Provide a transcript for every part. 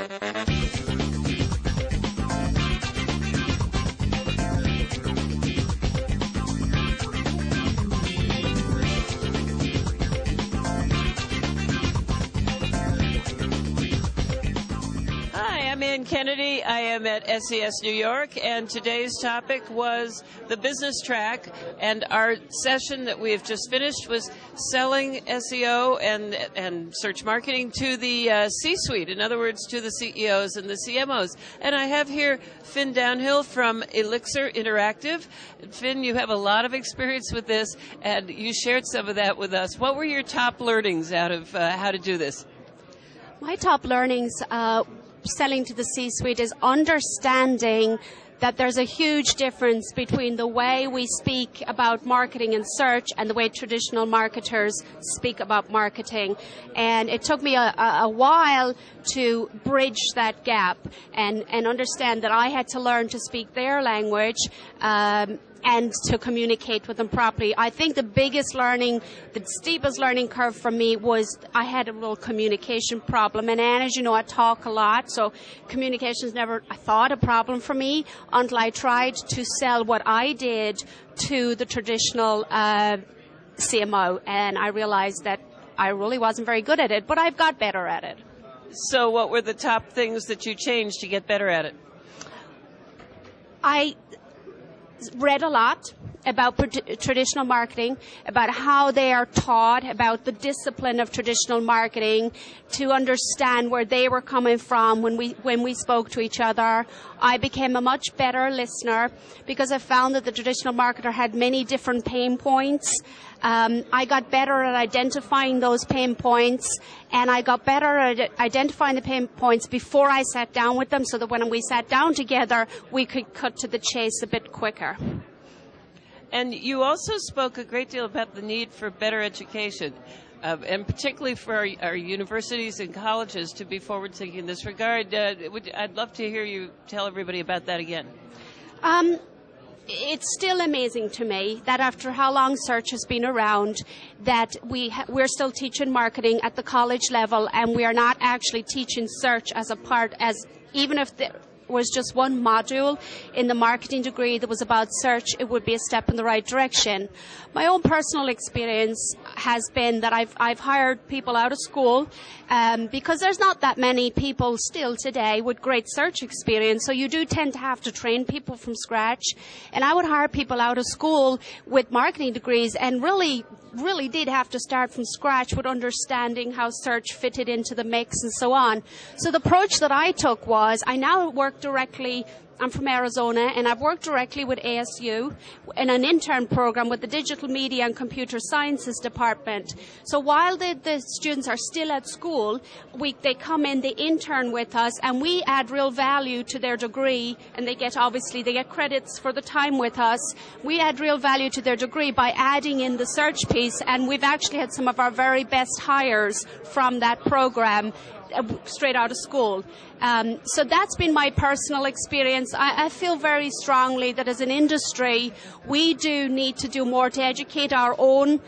I'm Ann Kennedy. I am at SES New York, and today's topic was the business track. And our session that we have just finished was selling SEO and search marketing to the C-suite, in other words, to the CEOs and the CMOs. And I have here Finn Downhill from Elixir Interactive. Finn, you have a lot of experience with this, and you shared some of that with us. What were your top learnings out of how to do this? My top learnings selling to the C-suite is understanding that there's a huge difference between the way we speak about marketing and search and the way traditional marketers speak about marketing. And it took me a while to bridge that gap and understand that I had to learn to speak their language and to communicate with them properly. I think the biggest learning, the steepest learning curve for me was I had a real communication problem. And as you know, I talk a lot, so communication is never, I thought, a problem for me until I tried to sell what I did to the traditional CMO. And I realized that I really wasn't very good at it, but I've got better at it. So what were the top things that you changed to get better at it? I read a lot about traditional marketing, about how they are taught, about the discipline of traditional marketing, to understand where they were coming from when we spoke to each other. I became a much better listener because I found that the traditional marketer had many different pain points. I got better at identifying those pain points, and I got better at identifying the pain points before I sat down with them, so that when we sat down together, we could cut to the chase a bit quicker. And you also spoke a great deal about the need for better education, and particularly for our universities and colleges to be forward-thinking in this regard. I'd love to hear you tell everybody about that again. It's still amazing to me that after how long search has been around, that we're still teaching marketing at the college level, and we are not actually teaching search as a part, as even if there was just one module in the marketing degree that was about search, it would be a step in the right direction. My own personal experience has been that I've hired people out of school because there's not that many people still today with great search experience, so you do tend to have to train people from scratch. And I would hire people out of school with marketing degrees and really did have to start from scratch with understanding how search fitted into the mix and so on. So the approach that I took was, I now work directly, I'm from Arizona, and I've worked directly with ASU in an intern program with the Digital Media and Computer Sciences Department. So while the students are still at school, they come in, they intern with us, and we add real value to their degree, and they get credits for the time with us. We add real value to their degree by adding in the search piece, and we've actually had some of our very best hires from that program straight out of school. So that's been my personal experience. I feel very strongly that as an industry, we do need to do more to educate our own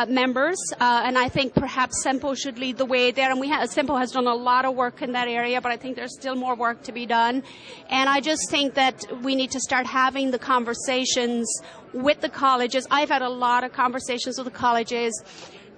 members, and I think perhaps Sempo should lead the way there. And Sempo has done a lot of work in that area, but I think there's still more work to be done. And I just think that we need to start having the conversations with the colleges. I've had a lot of conversations with the colleges.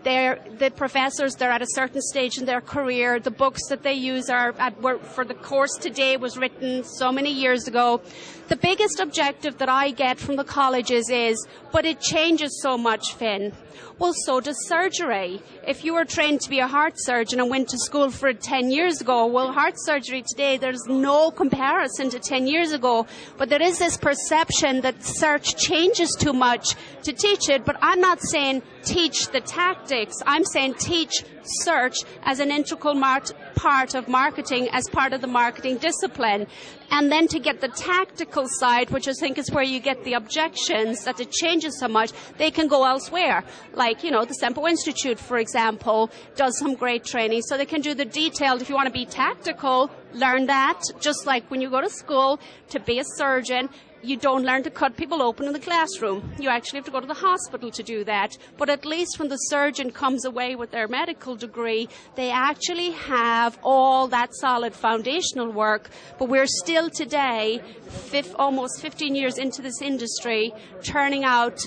The professors, they're at a certain stage in their career. The books that they use for the course today was written so many years ago. The biggest objective that I get from the colleges is, but it changes so much, Finn. Well, so does surgery. If you were trained to be a heart surgeon and went to school for it 10 years ago, well, heart surgery today, there's no comparison to 10 years ago. But there is this perception that search changes too much to teach it. But I'm not saying teach the tactics. I'm saying teach search as an integral part of marketing, as part of the marketing discipline. And then to get the tactical side, which I think is where you get the objections that it changes so much, they can go elsewhere. Like, the Sempo Institute, for example, does some great training. So they can do the detailed, if you want to be tactical, learn that. Just like when you go to school to be a surgeon, you don't learn to cut people open in the classroom. You actually have to go to the hospital to do that. But at least when the surgeon comes away with their medical degree, they actually have all that solid foundational work. But we're still today, almost 15 years into this industry, turning out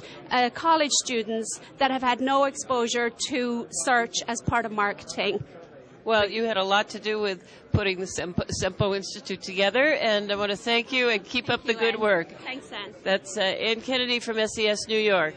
college students that have had no exposure to search as part of marketing. Well, you had a lot to do with putting the SEMPO Institute together, and I want to thank you and keep up the good work. Thanks, Anne. That's Ann Kennedy from SES New York.